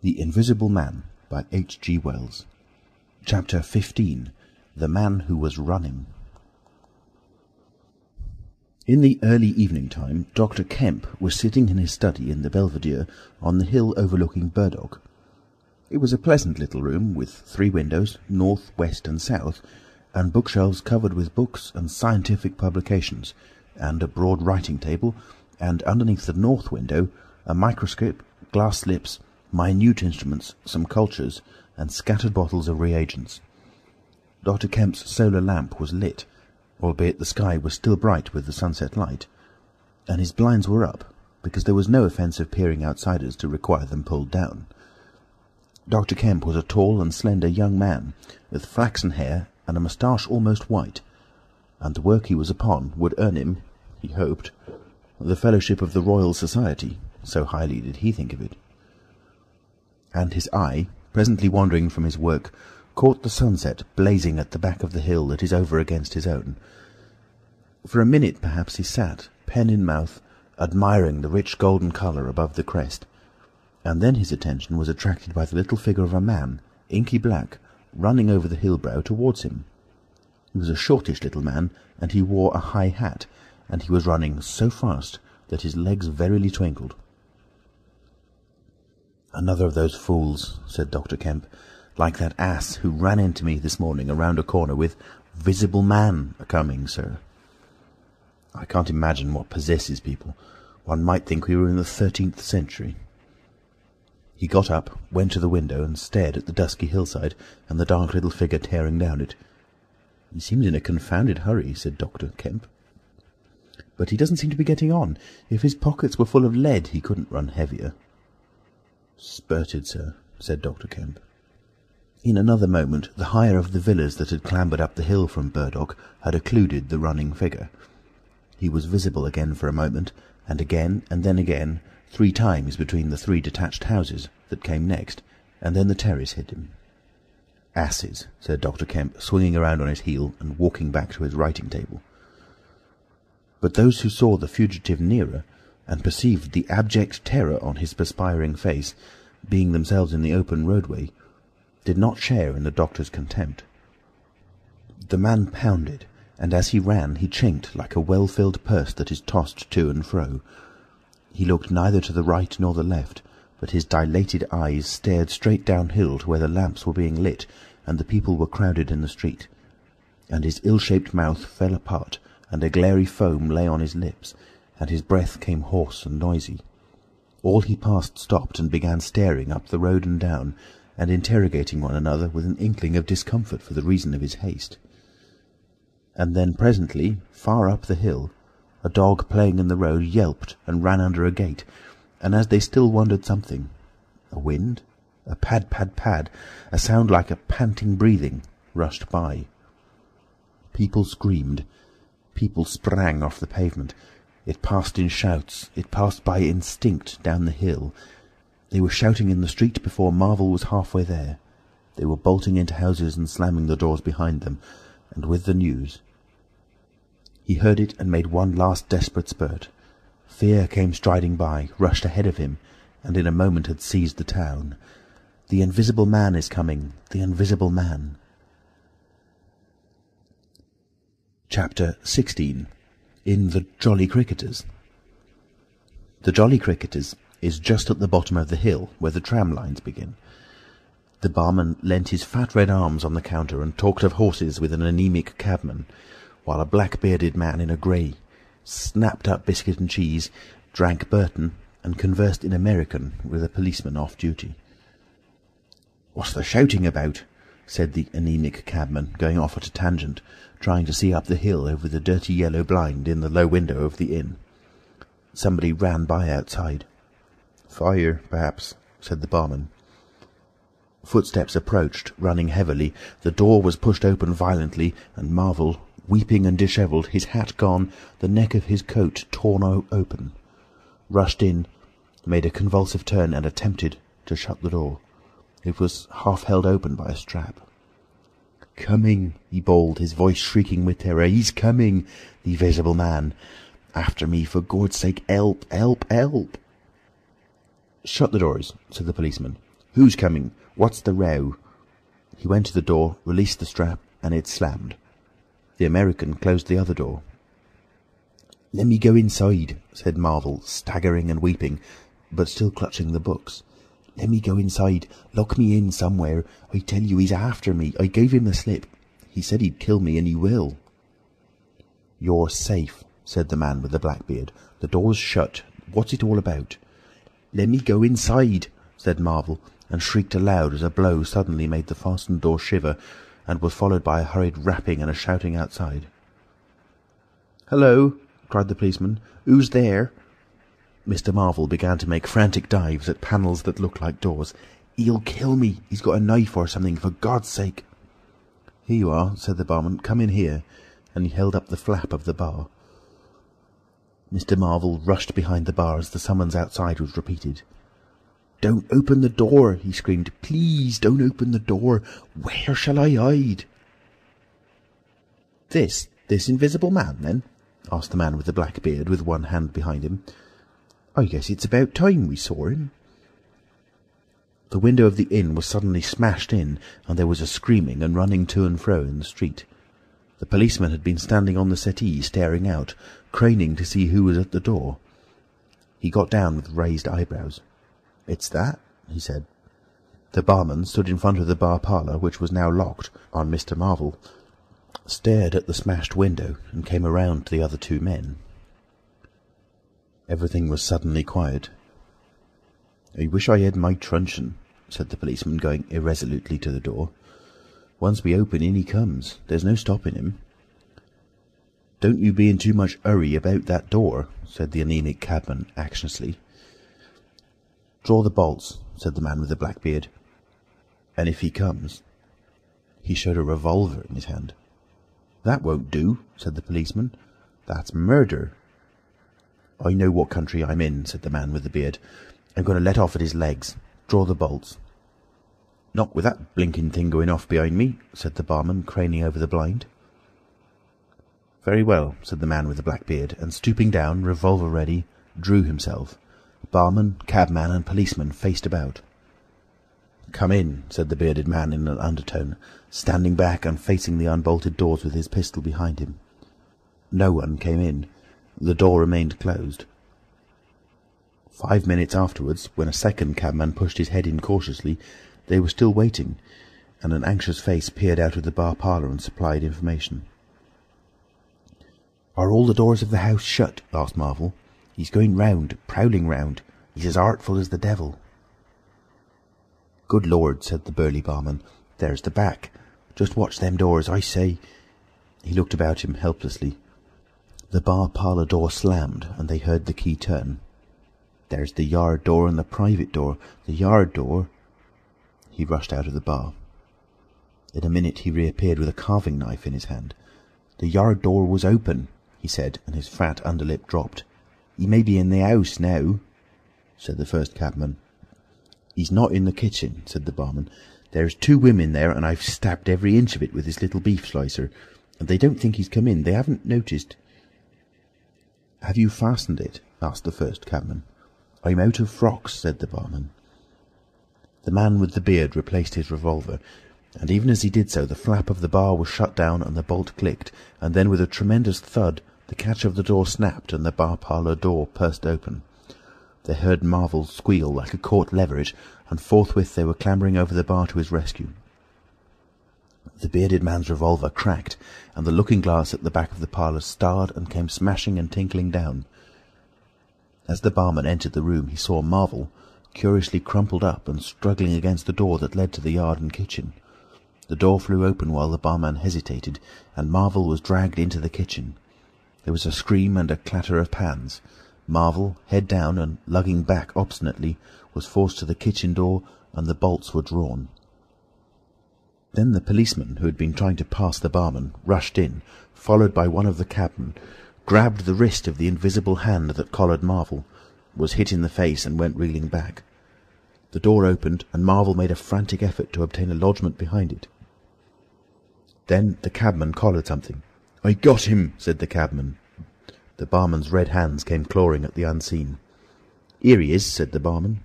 The Invisible Man by H. G. Wells. Chapter 15. The Man Who Was Running. In the early evening time, Dr. Kemp was sitting in his study in the Belvedere on the hill overlooking Burdock. It was a pleasant little room with 3 windows, north, west and south, and bookshelves covered with books and scientific publications, and a broad writing table, and underneath the north window a microscope, glass slips, minute instruments, some cultures, and scattered bottles of reagents. Dr. Kemp's solar lamp was lit, albeit the sky was still bright with the sunset light, and his blinds were up, because there was no offence of peering outsiders to require them pulled down. Dr. Kemp was a tall and slender young man, with flaxen hair and a moustache almost white, and the work he was upon would earn him, he hoped, the fellowship of the Royal Society, so highly did he think of it. And his eye, presently wandering from his work, caught the sunset blazing at the back of the hill that is over against his own. For a minute perhaps he sat, pen in mouth, admiring the rich golden colour above the crest, and then his attention was attracted by the little figure of a man, inky black, running over the hill brow towards him. He was a shortish little man, and he wore a high hat, and he was running so fast that his legs verily twinkled. "Another of those fools," said Dr. Kemp, "like that ass who ran into me this morning around a corner with 'Visible Man a-coming, sir.' I can't imagine what possesses people. One might think we were in the 13th century." He got up, went to the window, and stared at the dusky hillside and the dark little figure tearing down it. "He seems in a confounded hurry," said Dr. Kemp. "But he doesn't seem to be getting on. If his pockets were full of lead, he couldn't run heavier." "Spurted, sir," said Dr. Kemp. In another moment the higher of the villas that had clambered up the hill from Burdock had occluded the running figure. He was visible again for a moment, and again, and then again, 3 times between the 3 detached houses that came next, and then the terrace hid him. "Asses," said Dr. Kemp, swinging around on his heel and walking back to his writing table. But those who saw the fugitive nearer, and perceived the abject terror on his perspiring face, being themselves in the open roadway, did not share in the doctor's contempt. The man pounded, and as he ran he chinked like a well-filled purse that is tossed to and fro. He looked neither to the right nor the left, but his dilated eyes stared straight downhill to where the lamps were being lit and the people were crowded in the street, and his ill-shaped mouth fell apart, and a glary foam lay on his lips, and his breath came hoarse and noisy. All he passed stopped and began staring up the road and down, and interrogating one another with an inkling of discomfort for the reason of his haste. And then presently, far up the hill, a dog playing in the road yelped and ran under a gate, and as they still wondered something, a wind, a pad, pad, pad, a sound like a panting breathing, rushed by. People screamed. People sprang off the pavement. It passed in shouts. It passed by instinct down the hill. They were shouting in the street before Marvel was halfway there. They were bolting into houses and slamming the doors behind them, and with the news. He heard it and made one last desperate spurt. Fear came striding by, rushed ahead of him, and in a moment had seized the town. "The Invisible Man is coming! The Invisible Man!" Chapter 16. In the Jolly Cricketers. The Jolly Cricketers is just at the bottom of the hill, where the tram lines begin. The barman leant his fat red arms on the counter and talked of horses with an anaemic cabman, while a black-bearded man in a grey snapped up biscuit and cheese, drank Burton, and conversed in American with a policeman off duty. "What's the shouting about?" said the anaemic cabman, going off at a tangent, trying to see up the hill over the dirty yellow blind in the low window of the inn. Somebody ran by outside. "Fire, perhaps," said the barman. Footsteps approached, running heavily. The door was pushed open violently, and Marvel, weeping and dishevelled, his hat gone, the neck of his coat torn open, rushed in, made a convulsive turn, and attempted to shut the door. It was half held open by a strap. "Coming!" he bawled, his voice shrieking with terror. "He's coming! The Invisible Man! After me, for Gord's sake! Help! Help! Help!" "Shut the doors," said the policeman, "Who's coming? What's the row?" He went to the door, released the strap, and it slammed. The American closed the other door. "Let me go inside," said Marvel, staggering and weeping, but still clutching the books. "Let me go inside. Lock me in somewhere. I tell you, he's after me. I gave him the slip. He said he'd kill me, and he will." "You're safe," said the man with the black beard. "The door's shut. What's it all about?" "Let me go inside," said Marvel, and shrieked aloud as a blow suddenly made the fastened door shiver, and was followed by a hurried rapping and a shouting outside. "Hello!" cried the policeman. "Who's there?" Mr. Marvel began to make frantic dives at panels that looked like doors. "He'll kill me. He's got a knife or something, for God's sake." "Here you are," said the barman. "Come in here." And he held up the flap of the bar. Mr. Marvel rushed behind the bar as the summons outside was repeated. "Don't open the door!" he screamed. "Please don't open the door! Where shall I hide?" This invisible man, then?" asked the man with the black beard, with one hand behind him. "I guess it's about time we saw him." The window of the inn was suddenly smashed in, and there was a screaming and running to and fro in the street. The policeman had been standing on the settee, staring out, craning to see who was at the door. He got down with raised eyebrows. "It's that," he said. The barman stood in front of the bar parlour, which was now locked on Mr. Marvel, stared at the smashed window, and came around to the other two men. Everything was suddenly quiet. "I wish I had my truncheon," said the policeman, going irresolutely to the door. "Once we open, in he comes. There's no stopping him." "Don't you be in too much hurry about that door," said the anaemic cabman anxiously. "Draw the bolts," said the man with the black beard. "And if he comes—" He showed a revolver in his hand. "That won't do," said the policeman. "That's murder." "I know what country I'm in," said the man with the beard. "I'm going to let off at his legs. Draw the bolts." "Not with that blinking thing going off behind me," said the barman, craning over the blind. "Very well," said the man with the black beard, and stooping down, revolver ready, drew himself. Barman, cabman, and policeman faced about. "Come in," said the bearded man in an undertone, standing back and facing the unbolted doors with his pistol behind him. No one came in. The door remained closed. 5 minutes afterwards, when a second cabman pushed his head in cautiously, they were still waiting, and an anxious face peered out of the bar parlour and supplied information. "Are all the doors of the house shut?" asked Marvel. "He's going round, prowling round. He's as artful as the devil." "Good Lord," said the burly barman. "There's the back. Just watch them doors, I say." He looked about him helplessly. The bar parlour door slammed, and they heard the key turn. "There's the yard door and the private door. The yard door—" He rushed out of the bar. In a minute he reappeared with a carving knife in his hand. "The yard door was open," he said, and his fat underlip dropped. "He may be in the house now," said the first cabman. "He's not in the kitchen," said the barman. "There's 2 women there, and I've stabbed every inch of it with this little beef slicer. And they don't think he's come in. They haven't noticed." "Have you fastened it?" asked the first cabman. "I'm out of frocks," said the barman. The man with the beard replaced his revolver, and even as he did so the flap of the bar was shut down and the bolt clicked, and then with a tremendous thud the catch of the door snapped and the bar parlour door burst open. They heard Marvel squeal like a caught leveret, and forthwith they were clambering over the bar to his rescue. The bearded man's revolver cracked, and the looking-glass at the back of the parlour starred and came smashing and tinkling down. As the barman entered the room he saw Marvel, curiously crumpled up and struggling against the door that led to the yard and kitchen. The door flew open while the barman hesitated, and Marvel was dragged into the kitchen. There was a scream and a clatter of pans. Marvel, head down and lugging back obstinately, was forced to the kitchen door, and the bolts were drawn. Then the policeman, who had been trying to pass the barman, rushed in, followed by one of the cabmen, grabbed the wrist of the invisible hand that collared Marvel, was hit in the face and went reeling back. The door opened, and Marvel made a frantic effort to obtain a lodgment behind it. Then the cabman collared something. "I got him," said the cabman. The barman's red hands came clawing at the unseen. "Here he is," said the barman.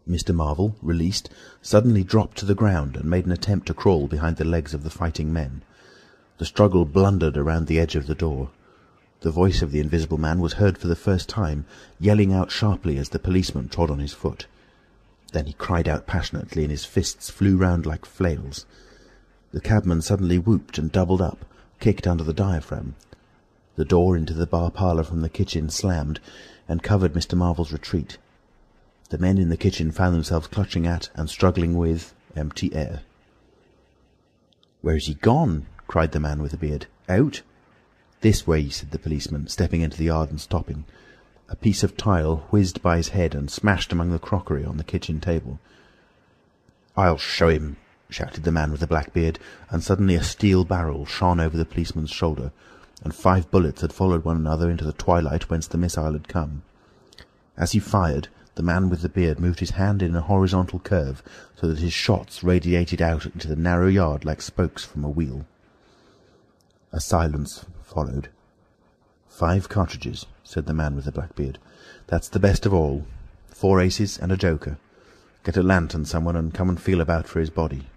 Mr. Marvel, released, suddenly dropped to the ground and made an attempt to crawl behind the legs of the fighting men. The struggle blundered around the edge of the door. The voice of the Invisible Man was heard for the first time, yelling out sharply as the policeman trod on his foot. Then he cried out passionately, and his fists flew round like flails. The cabman suddenly whooped and doubled up, kicked under the diaphragm. The door into the bar parlour from the kitchen slammed, and covered Mr. Marvel's retreat. The men in the kitchen found themselves clutching at and struggling with empty air. "Where's he gone?" cried the man with the beard. "Out?" "This way," said the policeman, stepping into the yard and stopping. A piece of tile whizzed by his head and smashed among the crockery on the kitchen table. "I'll show him," shouted the man with the black beard, and suddenly a steel barrel shone over the policeman's shoulder, and 5 bullets had followed one another into the twilight whence the missile had come. As he fired, the man with the beard moved his hand in a horizontal curve so that his shots radiated out into the narrow yard like spokes from a wheel. A silence followed. 5 cartridges, said the man with the black beard. That's the best of all. 4 aces and a joker. Get a lantern, someone, and come and feel about for his body.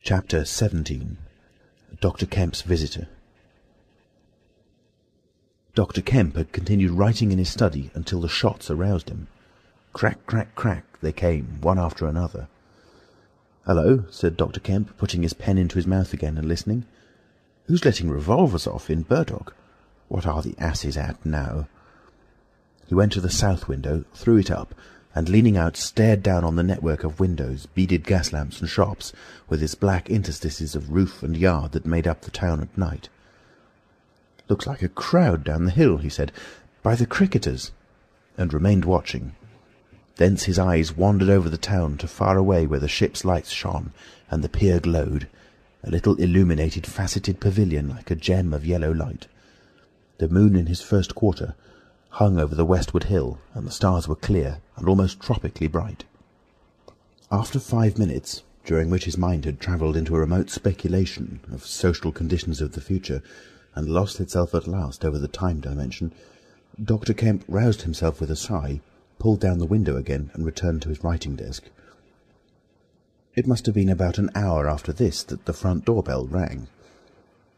Chapter 17. Dr. Kemp's Visitor. Dr. Kemp had continued writing in his study until the shots aroused him. Crack, crack, crack, they came, one after another. "Hello," said Dr. Kemp, putting his pen into his mouth again and listening. "Who's letting revolvers off in Burdock? What are the asses at now?" He went to the south window, threw it up, and leaning out stared down on the network of windows, beaded gas lamps and shops, with its black interstices of roof and yard that made up the town at night. "Looks like a crowd down the hill," he said, "by the cricketers," and remained watching. Thence his eyes wandered over the town to far away where the ship's lights shone and the pier glowed, a little illuminated faceted pavilion like a gem of yellow light. The moon in his first quarter hung over the westward hill, and the stars were clear and almost tropically bright. After 5 minutes, during which his mind had travelled into a remote speculation of social conditions of the future, and lost itself at last over the time dimension, Dr. Kemp roused himself with a sigh, pulled down the window again, and returned to his writing desk. It must have been about an hour after this that the front door-bell rang.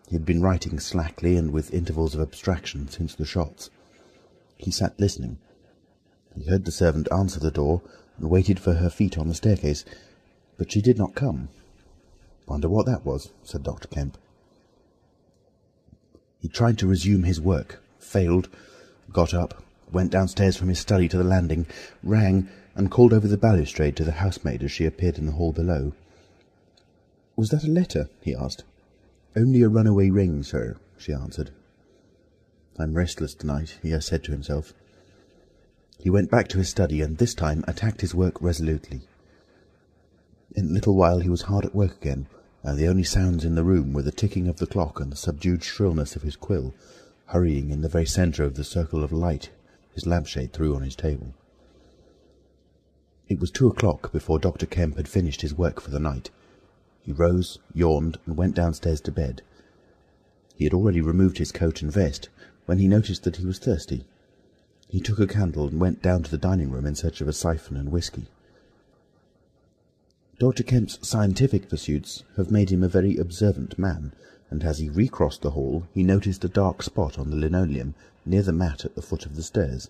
He had been writing slackly and with intervals of abstraction since the shots. He sat listening. He heard the servant answer the door and waited for her feet on the staircase, but she did not come. "Wonder what that was," said Dr. Kemp. He tried to resume his work, failed, got up, went downstairs from his study to the landing, rang, and called over the balustrade to the housemaid as she appeared in the hall below. "Was that a letter?" he asked. "Only a runaway ring, sir," she answered. "I'm restless tonight," he said to himself. He went back to his study, and this time attacked his work resolutely. In a little while he was hard at work again, and the only sounds in the room were the ticking of the clock and the subdued shrillness of his quill, hurrying in the very centre of the circle of light his lampshade threw on his table. It was 2 o'clock before Dr. Kemp had finished his work for the night. He rose, yawned, and went downstairs to bed. He had already removed his coat and vest when he noticed that he was thirsty. He took a candle and went down to the dining-room in search of a siphon and whisky. Dr. Kemp's scientific pursuits have made him a very observant man, and as he recrossed the hall he noticed a dark spot on the linoleum near the mat at the foot of the stairs.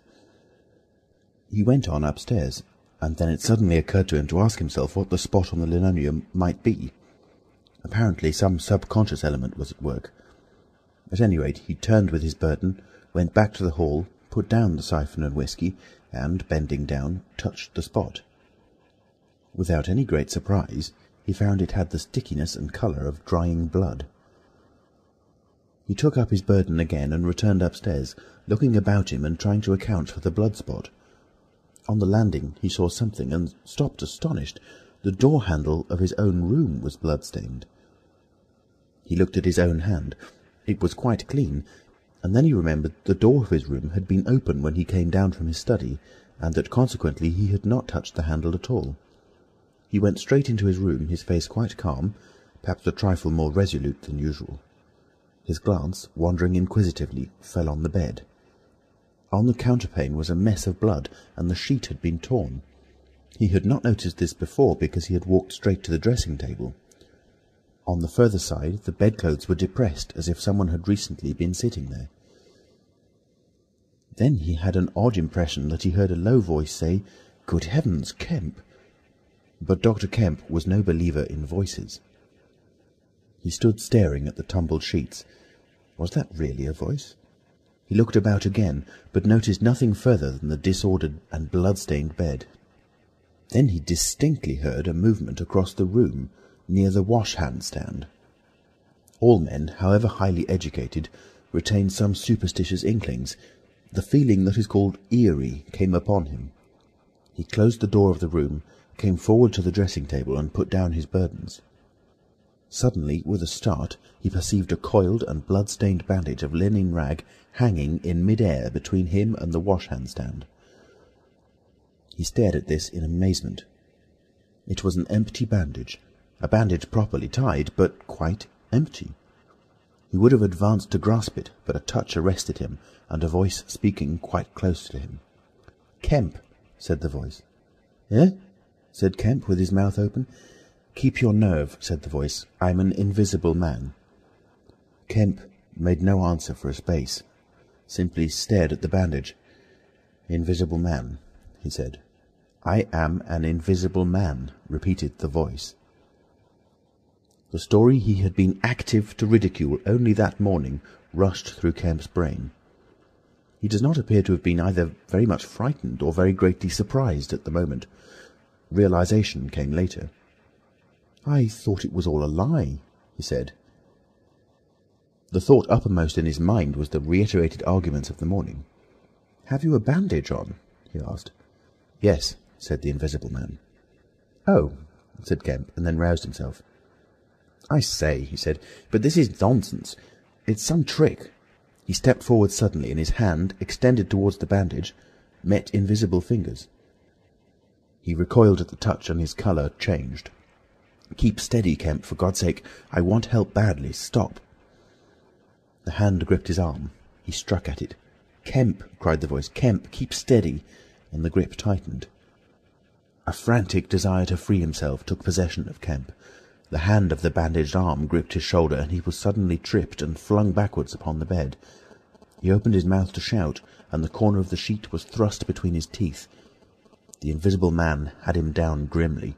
He went on upstairs, and then it suddenly occurred to him to ask himself what the spot on the linoleum might be. Apparently some subconscious element was at work. At any rate, he turned with his burden, went back to the hall, put down the siphon and whisky, and, bending down, touched the spot. Without any great surprise, he found it had the stickiness and colour of drying blood. He took up his burden again and returned upstairs, looking about him and trying to account for the blood spot. On the landing he saw something, and stopped astonished. The door-handle of his own room was blood-stained. He looked at his own hand. It was quite clean, and then he remembered the door of his room had been open when he came down from his study, and that consequently he had not touched the handle at all. He went straight into his room, his face quite calm, perhaps a trifle more resolute than usual. His glance, wandering inquisitively, fell on the bed. On the counterpane was a mess of blood, and the sheet had been torn. He had not noticed this before because he had walked straight to the dressing-table. On the further side, the bedclothes were depressed, as if someone had recently been sitting there. Then he had an odd impression that he heard a low voice say, "Good heavens, Kemp!" But Dr. Kemp was no believer in voices. He stood staring at the tumbled sheets. Was that really a voice? He looked about again, but noticed nothing further than the disordered and blood-stained bed. Then he distinctly heard a movement across the room, near the wash-hand stand. All men, however highly educated, retain some superstitious inklings. The feeling that is called eerie came upon him. He closed the door of the room, came forward to the dressing-table, and put down his burdens. Suddenly, with a start, he perceived a coiled and blood-stained bandage of linen rag hanging in mid-air between him and the wash-hand stand. He stared at this in amazement. It was an empty bandage, a bandage properly tied, but quite empty. He would have advanced to grasp it, but a touch arrested him, and a voice speaking quite close to him. "Kemp," said the voice. "Eh?" said Kemp, with his mouth open. "Keep your nerve," said the voice. "I'm an invisible man." Kemp made no answer for a space, simply stared at the bandage. "Invisible man," he said. "I am an invisible man," repeated the voice. The story he had been active to ridicule only that morning rushed through Kemp's brain. He does not appear to have been either very much frightened or very greatly surprised at the moment. Realization came later. "I thought it was all a lie," he said. The thought uppermost in his mind was the reiterated arguments of the morning. "Have you a bandage on?" he asked. "Yes," said the Invisible Man. "Oh," said Kemp, and then roused himself. "I say," he said, "but this is nonsense. It's some trick." He stepped forward suddenly, and his hand, extended towards the bandage, met invisible fingers. He recoiled at the touch, and his colour changed. "Keep steady, Kemp, for God's sake. I want help badly. Stop." The hand gripped his arm. He struck at it. "Kemp!" cried the voice. "Kemp, keep steady!" And the grip tightened. A frantic desire to free himself took possession of Kemp. The hand of the bandaged arm gripped his shoulder, and he was suddenly tripped and flung backwards upon the bed. He opened his mouth to shout, and the corner of the sheet was thrust between his teeth. The Invisible Man had him down grimly,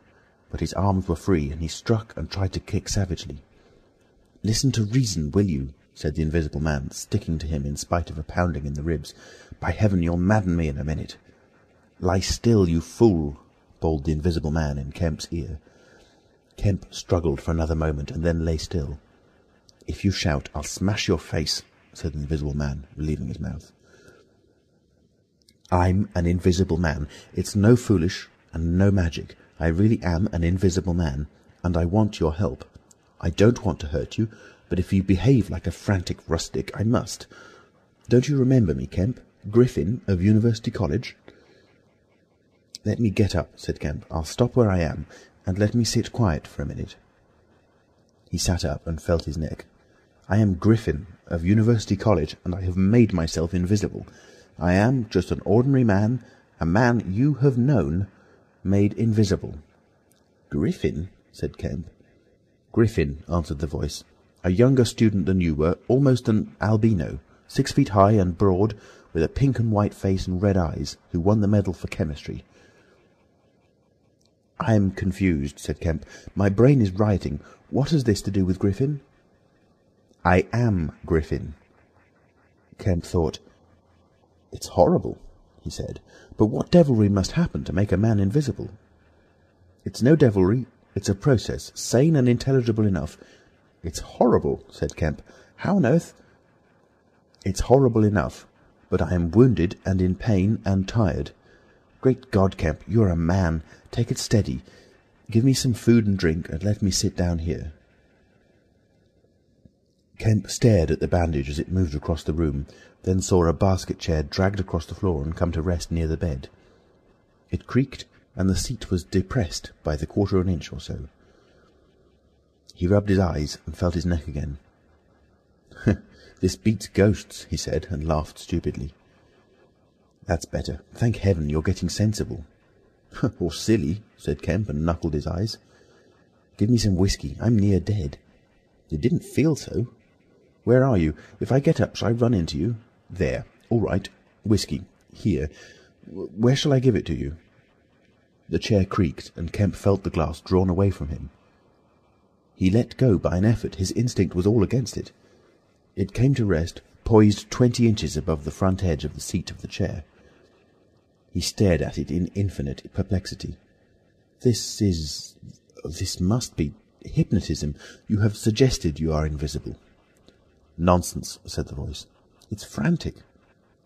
but his arms were free, and he struck and tried to kick savagely. "Listen to reason, will you?" said the Invisible Man, sticking to him in spite of a pounding in the ribs. "By heaven, you'll madden me in a minute." "Lie still, you fool!" bawled the Invisible Man in Kemp's ear. Kemp struggled for another moment, and then lay still. "If you shout, I'll smash your face," said the Invisible Man, relieving his mouth. "I'm an invisible man. It's no foolish and no magic. I really am an invisible man, and I want your help. I don't want to hurt you, but if you behave like a frantic rustic, I must. Don't you remember me, Kemp? Griffin, of University College?" "Let me get up," said Kemp. "I'll stop where I am, and let me sit quiet for a minute." He sat up and felt his neck. "I am Griffin, of University College, and I have made myself invisible. I am just an ordinary man, a man you have known, made invisible." "Griffin?" said Kemp. "Griffin," answered the voice. "A younger student than you were, almost an albino, 6 feet high and broad, with a pink and white face and red eyes, who won the medal for chemistry." "I am confused," said Kemp. "My brain is rioting. What has this to do with Griffin?" "I am Griffin." Kemp thought. "It's horrible," he said. "But what devilry must happen to make a man invisible?" "It's no devilry. It's a process, sane and intelligible enough." "It's horrible," said Kemp. "How on earth—" "It's horrible enough, but I am wounded and in pain and tired. Great God, Kemp, you're a man. Take it steady. Give me some food and drink, and let me sit down here." Kemp stared at the bandage as it moved across the room, then saw a basket chair dragged across the floor and come to rest near the bed. It creaked, and the seat was depressed by the quarter of an inch or so. He rubbed his eyes and felt his neck again. "This beats ghosts," he said, and laughed stupidly. That's better. Thank heaven you're getting sensible. Or silly, said Kemp, and knuckled his eyes. Give me some whiskey. I'm near dead. You didn't feel so. Where are you? If I get up, shall I run into you? There. All right. Whiskey. Here. Where shall I give it to you? The chair creaked, and Kemp felt the glass drawn away from him. He let go by an effort. His instinct was all against it. It came to rest, poised 20 inches above the front edge of the seat of the chair. He stared at it in infinite perplexity. This must be hypnotism. You have suggested you are invisible. Nonsense, said the voice. It's frantic.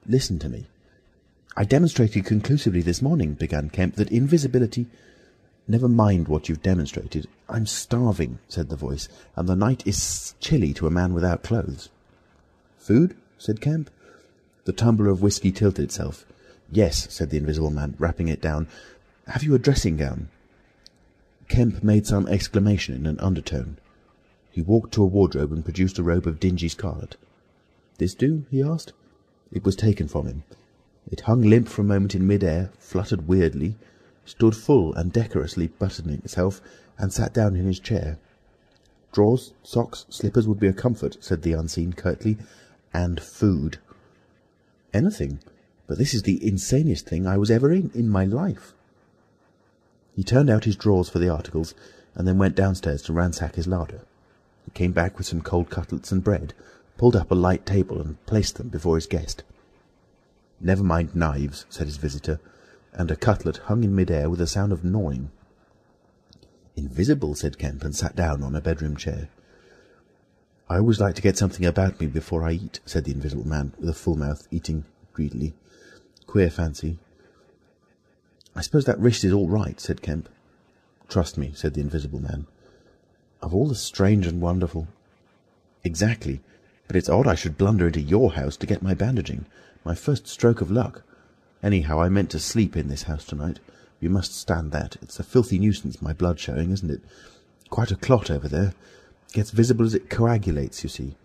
Listen to me. I demonstrated conclusively this morning, began Kemp, that invisibility... Never mind what you've demonstrated. I'm starving, said the voice, and the night is chilly to a man without clothes. Food? Said Kemp. The tumbler of whiskey tilted itself. Yes, said the Invisible Man, wrapping it down. Have you a dressing gown? Kemp made some exclamation in an undertone. He walked to a wardrobe and produced a robe of dingy scarlet. This do? He asked. It was taken from him. It hung limp for a moment in mid-air, fluttered weirdly, stood full and decorously buttoning itself, and sat down in his chair. Drawers, socks, slippers would be a comfort, said the unseen curtly, and food. Anything. But this is the insanest thing I was ever in my life. He turned out his drawers for the articles, and then went downstairs to ransack his larder. He came back with some cold cutlets and bread, pulled up a light table and placed them before his guest. Never mind knives, said his visitor, and a cutlet hung in mid-air with a sound of gnawing. Invisible, said Kemp, and sat down on a bedroom chair. I always like to get something about me before I eat, said the Invisible Man, with a full mouth, eating greedily. Queer fancy. I suppose that wrist is all right, said Kemp. Trust me, said the Invisible Man. Of all the strange and wonderful... Exactly. But it's odd I should blunder into your house to get my bandaging. My first stroke of luck. Anyhow, I meant to sleep in this house tonight. You must stand that. It's a filthy nuisance, my blood showing, isn't it? Quite a clot over there. Gets visible as it coagulates, you see.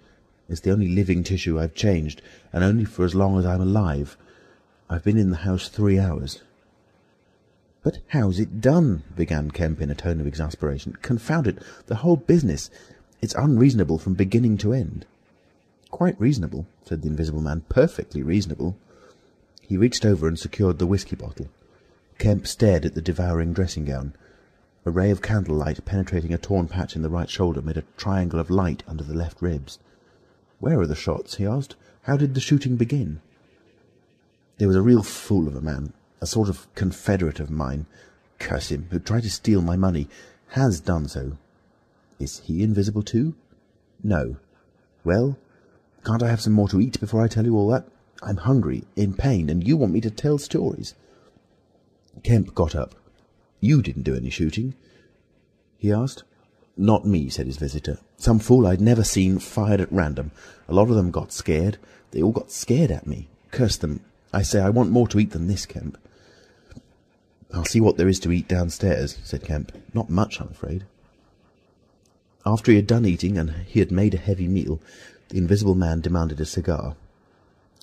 It's the only living tissue I've changed, and only for as long as I'm alive. I've been in the house 3 hours. But how's it done? Began Kemp in a tone of exasperation. Confound it, the whole business. It's unreasonable from beginning to end. Quite reasonable, said the Invisible Man. Perfectly reasonable. He reached over and secured the whiskey bottle. Kemp stared at the devouring dressing-gown. A ray of candlelight penetrating a torn patch in the right shoulder made a triangle of light under the left ribs. Where are the shots? He asked. How did the shooting begin? There was a real fool of a man, a sort of confederate of mine, curse him, who tried to steal my money, has done so. Is he invisible too? No. Well, can't I have some more to eat before I tell you all that? I'm hungry, in pain, and you want me to tell stories. Kemp got up. You didn't do any shooting? He asked. Not me, said his visitor. Some fool I'd never seen fired at random. A lot of them got scared. They all got scared at me. Curse them. I say, I want more to eat than this, Kemp. I'll see what there is to eat downstairs, said Kemp. Not much, I'm afraid. After he had done eating, and he had made a heavy meal, the Invisible Man demanded a cigar.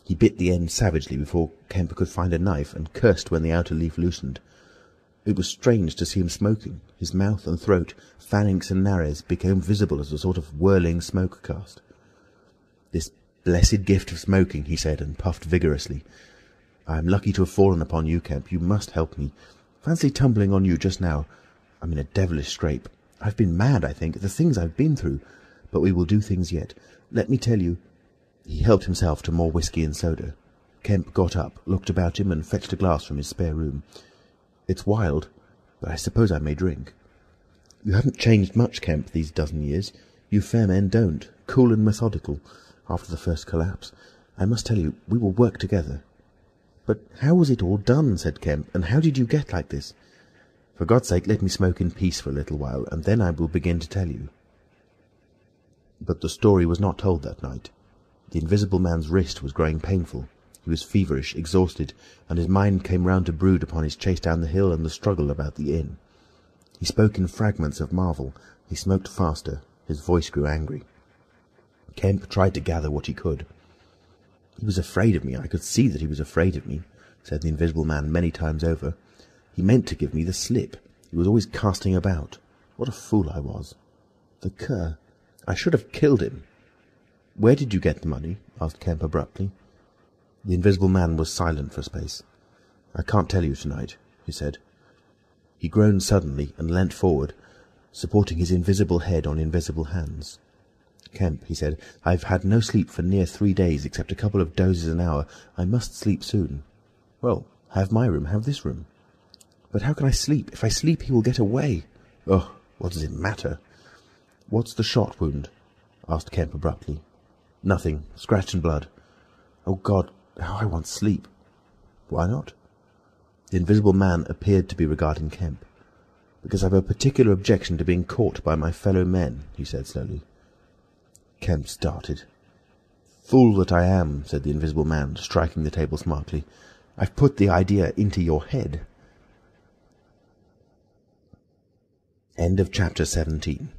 He bit the end savagely before Kemp could find a knife, and cursed when the outer leaf loosened. It was strange to see him smoking. His mouth and throat, pharynx and nares, became visible as a sort of whirling smoke cast. This blessed gift of smoking, he said, and puffed vigorously. I am lucky to have fallen upon you, Kemp. You must help me. Fancy tumbling on you just now. I'm in a devilish scrape. I've been mad, I think, the things I've been through. But we will do things yet. Let me tell you... He helped himself to more whiskey and soda. Kemp got up, looked about him, and fetched a glass from his spare room. It's wild, but I suppose I may drink. You haven't changed much, Kemp, these dozen years. You fair men don't. Cool and methodical, after the first collapse. I must tell you, we will work together. But how was it all done, said Kemp, and how did you get like this? For God's sake, let me smoke in peace for a little while, and then I will begin to tell you. But the story was not told that night. The Invisible Man's wrist was growing painful. He was feverish, exhausted, and his mind came round to brood upon his chase down the hill and the struggle about the inn. He spoke in fragments of marvel. He smoked faster. His voice grew angry. Kemp tried to gather what he could. He was afraid of me. I could see that he was afraid of me. said the Invisible Man many times over. "He meant to give me the slip. He was always casting about. What a fool I was. The cur! I should have killed him." "Where did you get the money?" asked Kemp abruptly. The Invisible Man was silent for a space. "I can't tell you tonight," he said. He groaned suddenly and leant forward, supporting his invisible head on invisible hands. "Kemp," he said, "I've had no sleep for near 3 days, except a couple of dozes an hour. I must sleep soon." "Well, have my room, have this room." "But how can I sleep? If I sleep he will get away." "Oh, what does it matter?" "What's the shot wound?" asked Kemp abruptly. "Nothing. Scratch and blood." "Oh God, how I want sleep." "Why not?" The Invisible Man appeared to be regarding Kemp. "Because I've a particular objection to being caught by my fellow men," he said slowly. Kemp started. "Fool that I am," said the Invisible Man, striking the table smartly. "I've put the idea into your head." End of chapter 17.